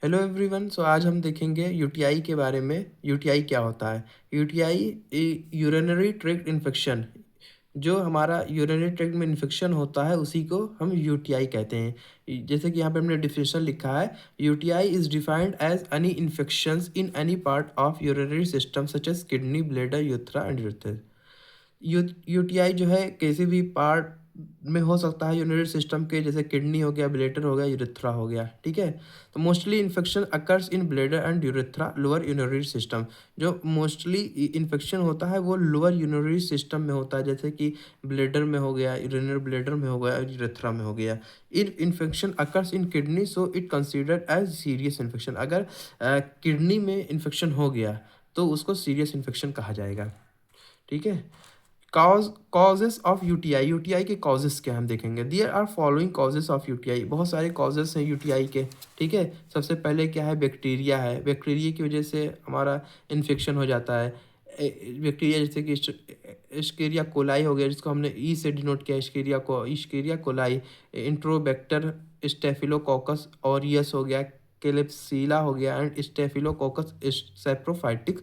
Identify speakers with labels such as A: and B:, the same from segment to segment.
A: Hello everyone. सो आज हम देखेंगे यूटीआई के बारे में। यूटीआई क्या होता है? यूटीआई यूरिनरी ट्रैक्ट इन्फेक्शन, जो हमारा यूरिनरी ट्रैक्ट में इन्फेक्शन होता है उसी को हम यूटीआई कहते हैं। जैसे कि यहाँ पे हमने डिफिनेशन लिखा है, UTI is defined as any infections in any part of urinary system such as kidney, bladder, urethra and urethra. UTI जो है किसी भी पार्ट में हो सकता है यूरिनरी सिस्टम के, जैसे किडनी हो गया, ब्लैडर हो गया, यूरेथ्रा हो गया। ठीक है, तो mostly infection occurs in bladder and urethra, lower urinary system. जो मोस्टली इन्फेक्शन होता है वो लोअर यूरिनरी सिस्टम में होता है, जैसे कि ब्लैडर में हो गया, यूरिनरी ब्लैडर में हो गया, यूरेथ्रा में हो गया। In infection occurs in kidney, so it considered as serious infection. अगर किडनी में इन्फेक्शन हो गया तो उसको सीरियस इन्फेक्शन कहा जाएगा। ठीक है, कॉजेस ऑफ यूटीआई। यूटीआई के कॉजेस क्या हम देखेंगे। There are following causes of UTI. बहुत सारे कॉजेस हैं यूटीआई के। ठीक है, सबसे पहले क्या है, बैक्टीरिया है। बैक्टीरिया की वजह से हमारा इन्फेक्शन हो जाता है। बैक्टीरिया जैसे कि इश्केरिया कोलाई हो गया, जिसको हमने ई से डिनोट किया, इश्केरिया कोलाई। इंट्रोबैक्टर स्टेफिलोकोकस ऑरियस हो गया, क्लेप्सिला हो गया, एंड स्टेफिलोकोकस सैप्रोफाइटिक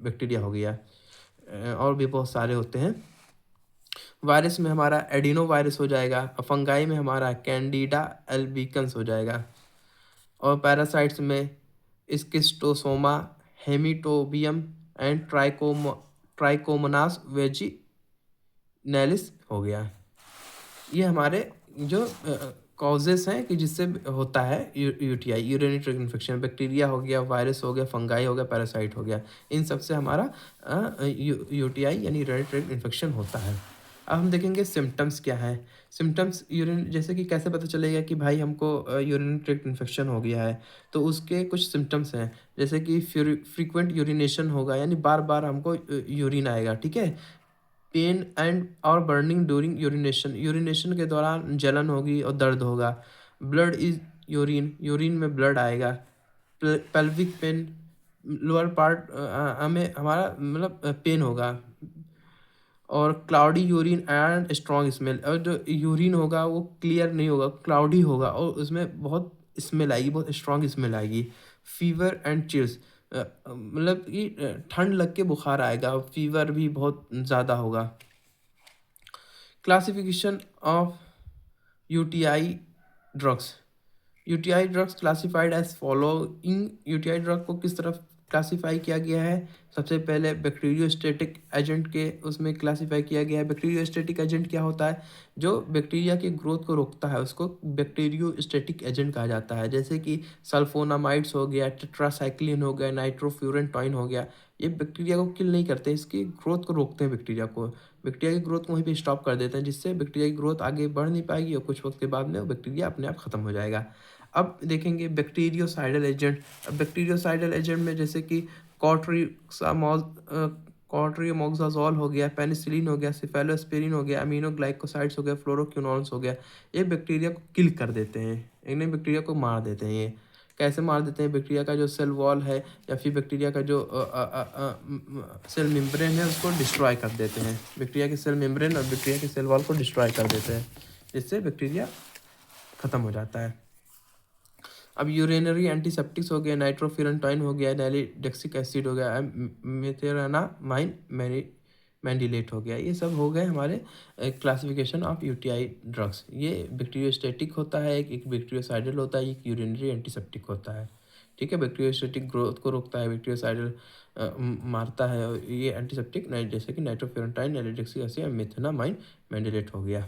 A: बैक्टीरिया हो गया। और भी बहुत सारे होते हैं। वायरस में हमारा एडिनो वायरस हो जाएगा, फंगाई में हमारा कैंडिडा एल्बिकन्स हो जाएगा, और पैरासाइट्स में स्किस्टोसोमा, हेमिटोबियम एंड ट्राइकोमोनास वेजिनैलिस हो गया। ये हमारे जो कॉजेस हैं कि जिससे होता है UTI, urinary tract infection. Bacteria हो गया, वायरस हो गया, फंगाई हो गया, पैरासाइट हो गया। इन सब से हमारा यूटीआई यानी यूरिनरी ट्रैक्ट इन्फेक्शन होता है। अब हम देखेंगे सिम्टम्स क्या है। सिम्टम्स यूरिन, जैसे कि कैसे पता चलेगा कि भाई हमको यूरिनरी ट्रैक्ट इन्फेक्शन हो गया है, तो उसके कुछ सिम्टम्स हैं। जैसे कि फ्रीक्वेंट यूरिनेशन होगा, यानी बार बार हमको यूरिन आएगा। ठीक है, पेन एंड और बर्निंग ड्यूरिंग यूरिनेशन, यूरिनेशन के दौरान जलन होगी और दर्द होगा। ब्लड इज यूरिन, यूरिन में ब्लड आएगा। पेल्विक पेन, लोअर पार्ट हमें हमारा मतलब पेन होगा। और cloudy urine and strong smell, और जो यूरिन होगा वो क्लियर नहीं होगा, क्लाउडी होगा, और उसमें बहुत स्मेल आएगी, बहुत स्ट्रॉन्ग स्मेल आएगी। फीवर एंड चिल्स, मतलब कि ठंड लग के बुखार आएगा, फीवर भी बहुत ज़्यादा होगा। Classification of UTI drugs. UTI drugs classified as following. UTI drug को किस तरफ क्लासिफाई किया गया है? सबसे पहले बैक्टीरियोस्टेटिक एजेंट के उसमें क्लासिफाई किया गया है। बैक्टीरियोस्टेटिक एजेंट क्या होता है? जो बैक्टीरिया की ग्रोथ को रोकता है उसको बैक्टीरियोस्टेटिक एजेंट कहा जाता है। जैसे कि सल्फोनामाइड्स हो गया, टेट्रासाइक्लिन हो गया, नाइट्रोफ्यूरेंटॉइन हो गया। ये बैक्टीरिया को किल नहीं करते, इसकी ग्रोथ को रोकते हैं। बैक्टीरिया की ग्रोथ को वहीं पे स्टॉप कर देते हैं, जिससे बैक्टीरिया की ग्रोथ आगे बढ़ नहीं पाएगी और कुछ वक्त के बाद में वो बैक्टीरिया अपने आप खत्म हो जाएगा। अब देखेंगे बैक्टीरियोसाइडल एजेंट। अब बैक्टीरियोसाइडल एजेंट में जैसे कि कॉट्रिक्सामोल कॉट्रियोमोक्साजोल हो गया, पेनिसिलिन हो गया, सिफेलोस्पिरिन हो गया, अमीनोग्लाइकोसाइड्स हो गया, फ्लोरोक्विनोन्स हो गया। ये बैक्टीरिया को किल कर देते हैं, इन्हें बैक्टीरिया को मार देते हैं। ये कैसे मार देते हैं? बैक्टीरिया का जो सेल वॉल है या फिर बैक्टीरिया का जो सेल मेम्ब्रेन है उसको डिस्ट्रॉय कर देते हैं। बैक्टीरिया के सेल मेम्ब्रेन और बैक्टीरिया के सेल वॉल को डिस्ट्रॉय कर देते हैं, जिससे बैक्टीरिया खत्म हो जाता है। अब यूरिनरी एंटीसेप्टिक्स हो गया, नाइट्रोफिरनटॉइन हो गया, नैलीडेक्सिक एसिड हो गया, मेथेरानामाइन मैंडिलेट हो गया। ये सब हो गए हमारे क्लासिफिकेशन ऑफ यूटीआई ड्रग्स। ये बैक्टीरियोस्टेटिक होता है, एक बैक्टीरियोसाइडल होता है, एक यूरिनरी एंटीसेप्टिक होता है। ठीक है, बैक्टीरियोस्टेटिक ग्रोथ को रोकता है, बैक्टीरियोसाइडल मारता है, और ये एंटीसेप्टिक जैसे कि नाइट्रोफिरनटाइन, नैलीडेक्सिक एसिड, मेथेनामाइन मैंडिलेट हो गया।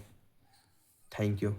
A: Thank you.